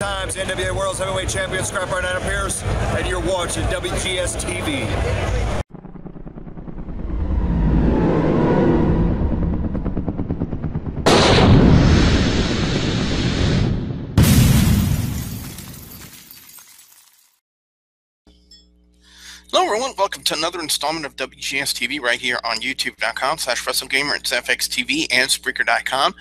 Times NWA World Heavyweight Champion Scrapper Nana Pierce, and you're watching WGS-TV. Hello everyone, welcome to another installment of WGS-TV right here on youtube.com/WrestleGamer and ZephixTV and Spreaker.com.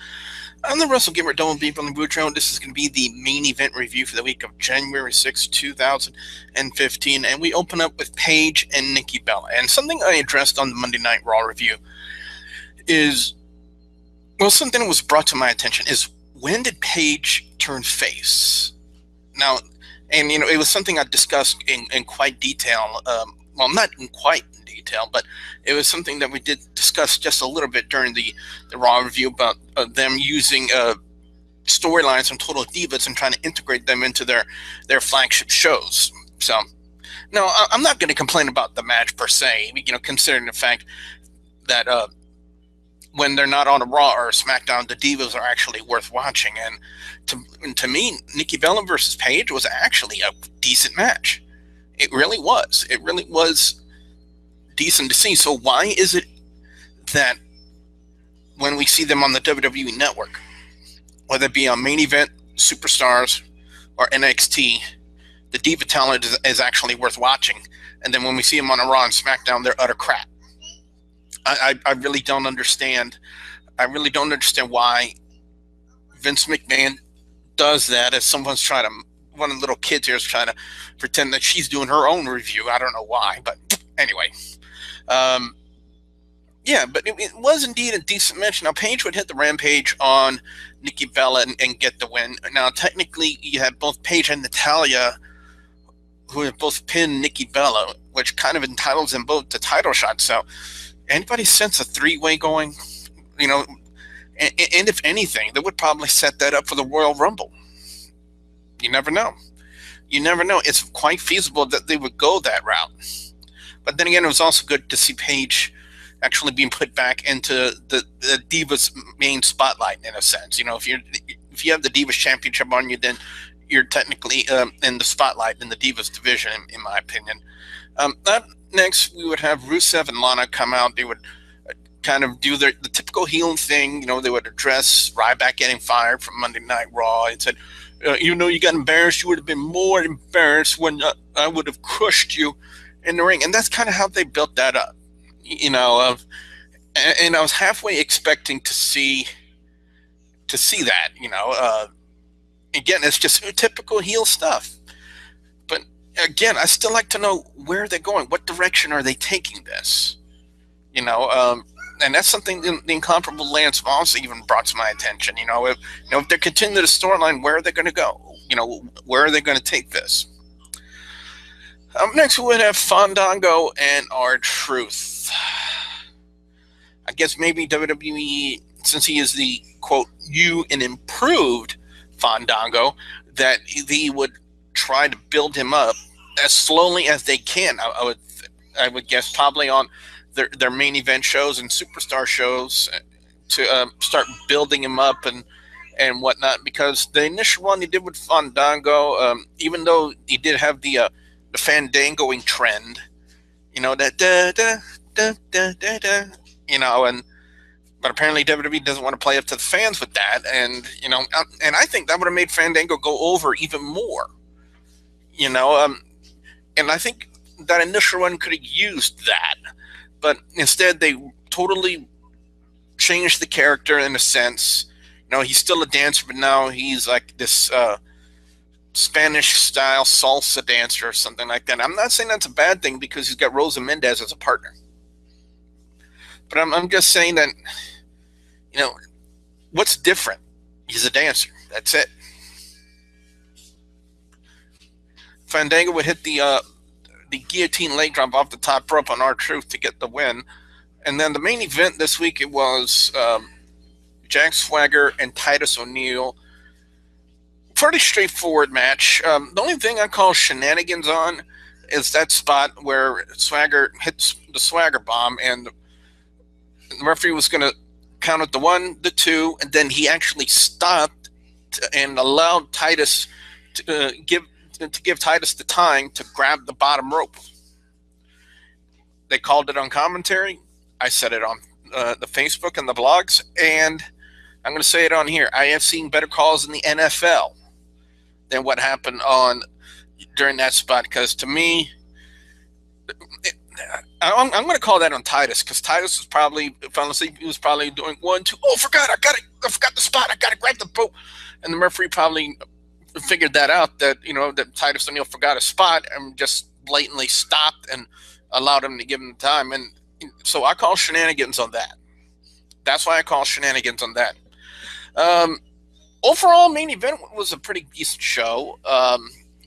I'm the WrestleGamer WB from the Boudreaux. This is going to be the main event review for the week of January 6, 2015, and we open up with Paige and Nikki Bella. And something I addressed on the Monday Night Raw review is, well, something that was brought to my attention is, when did Paige turn face? Now, and, you know, it was something I discussed in quite detail. Well, not in quite detail, but it was something that we did discuss just a little bit during the Raw review about them using storylines from Total Divas and trying to integrate them into their flagship shows. So, no, I'm not going to complain about the match per se, you know, considering the fact that when they're not on a Raw or a SmackDown, the Divas are actually worth watching. And to me, Nikki Bella versus Paige was actually a decent match. It really was. It really was decent to see. So why is it that when we see them on the WWE Network, whether it be on Main Event, Superstars, or NXT, the Diva talent is actually worth watching, and then when we see them on a Raw and SmackDown, they're utter crap? I really don't understand. I really don't understand why Vince McMahon does that. As someone's trying to, one of the little kids here is trying to pretend that she's doing her own review. I don't know why, but anyway. Yeah, but it was indeed a decent match. Now, Paige would hit the RamPaige on Nikki Bella and get the win. Now, technically, you have both Paige and Natalya, who have both pinned Nikki Bella, which kind of entitles them both to title shots. So, anybody sense a three-way going? You know, and if anything, they would probably set that up for the Royal Rumble. You never know. You never know. It's quite feasible that they would go that route. But then again, it was also good to see Paige actually being put back into the Divas main spotlight, in a sense. You know, if you have the Divas Championship on you, then you're technically in the spotlight in the Divas division, in my opinion. Next, we would have Rusev and Lana come out. They would kind of do the typical heel thing. You know, they would address Ryback getting fired from Monday Night Raw and said, you know, you got embarrassed. You would have been more embarrassed when I would have crushed you in the ring. And that's kind of how they built that up. You know, and I was halfway expecting to see that, you know. Again, it's just typical heel stuff. But again, I still like to know where they're going. What direction are they taking this? You know, and that's something the incomparable Lance Voss even brought to my attention. You know, if they're continuing the storyline, where are they going to go? You know, where are they going to take this? Next, we would have Fandango and R-Truth. I guess maybe WWE, since he is the, quote, new and improved Fandango, that they would try to build him up as slowly as they can. I would guess probably on their main event shows and superstar shows to start building him up and whatnot. Because the initial one he did with Fandango, even though he did have the Fandangoing trend, you know, that you know, but apparently WWE doesn't want to play up to the fans with that, and you know, and I think that would have made Fandango go over even more, you know, and I think that initial one could have used that, but instead they totally changed the character in a sense. You know, he's still a dancer, but now he's like this Spanish-style salsa dancer or something like that. I'm not saying that's a bad thing because he's got Rosa Mendez as a partner. But I'm just saying that, you know, what's different? He's a dancer. That's it. Fandango would hit the guillotine leg drop off the top rope on R-Truth to get the win. And then the main event this week, it was Jack Swagger and Titus O'Neil. Pretty straightforward match. The only thing I call shenanigans on is that spot where Swagger hits the Swagger bomb, and the referee was going to count at the 1, the 2, and then he actually stopped and allowed Titus to give Titus the time to grab the bottom rope. They called it on commentary. I said it on the Facebook and the blogs, and I'm going to say it on here. I have seen better calls in the NFL than what happened during that spot, because to me, I'm going to call that on Titus, because Titus was probably, honestly, he was probably doing 1, 2. Oh, I forgot the spot. I got to grab the rope. And the referee probably figured that out, that, you know, that Titus O'Neil forgot a spot and just blatantly stopped and allowed him to give him time. And so I call shenanigans on that. That's why I call shenanigans on that. Overall, main event was a pretty decent show.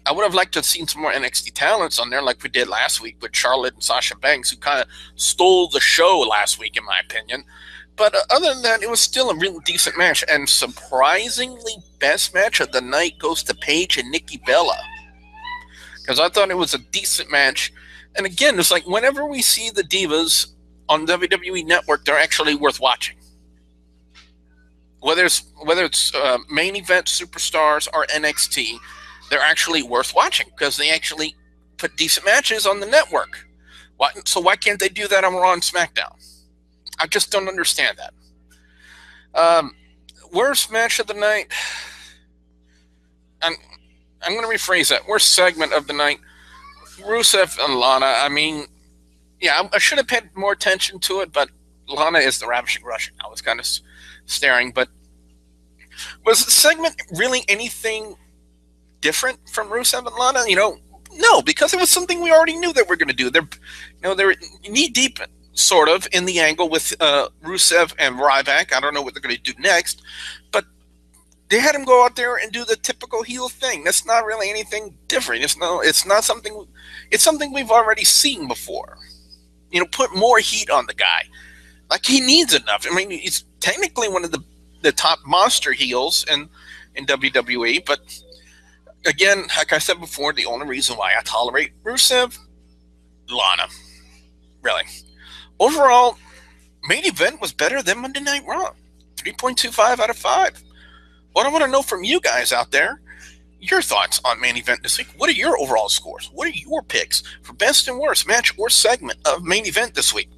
I would have liked to have seen some more NXT talents on there like we did last week with Charlotte and Sasha Banks, who kind of stole the show last week, in my opinion. But other than that, it was still a really decent match. And surprisingly, best match of the night goes to Paige and Nikki Bella, because I thought it was a decent match. And again, it's like whenever we see the divas on WWE Network, they're actually worth watching. Whether it's main event superstars or NXT, they're actually worth watching because they actually put decent matches on the network. So why can't they do that on Raw and SmackDown? I just don't understand that. Worst match of the night. I'm going to rephrase that. Worst segment of the night. Rusev and Lana. I mean, yeah, I should have paid more attention to it, but Lana is the Ravishing Russian. I was kind of staring, but was the segment really anything different from Rusev and Lana? You know, no, because it was something we already knew that we're going to do. They're knee deep, sort of, in the angle with Rusev and Ryback. I don't know what they're going to do next, but they had him go out there and do the typical heel thing. That's not really anything different. It's not something. It's something we've already seen before. You know, put more heat on the guy. Like, he needs enough. I mean, he's technically one of the top monster heels in WWE, but again, like I said before, the only reason why I tolerate Rusev, Lana. Really. Overall, main event was better than Monday Night Raw. 3.25 out of 5. What I want to know from you guys out there, your thoughts on main event this week. What are your overall scores? What are your picks for best and worst match or segment of main event this week?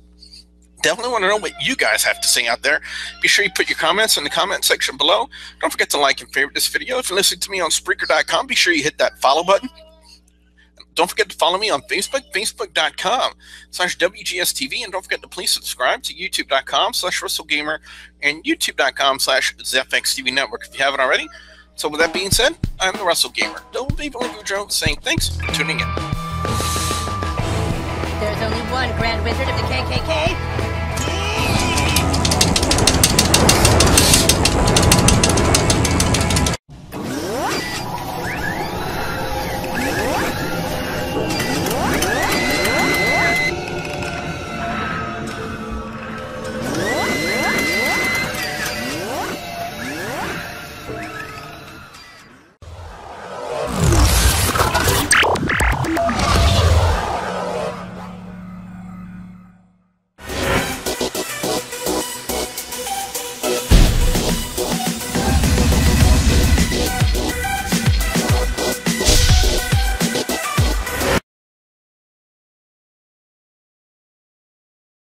Definitely want to know what you guys have to say out there. Be sure you put your comments in the comment section below. Don't forget to like and favorite this video. If you're listening to me on Spreaker.com, be sure you hit that follow button. Don't forget to follow me on Facebook, Facebook.com/WGS-TV. And don't forget to please subscribe to YouTube.com/WrestleGamer and YouTube.com/ZephXTV Network if you haven't already. So with that being said, I'm the WrestleGamer. Woodrow saying thanks for tuning in. There's only one Grand Wizard of the KKK.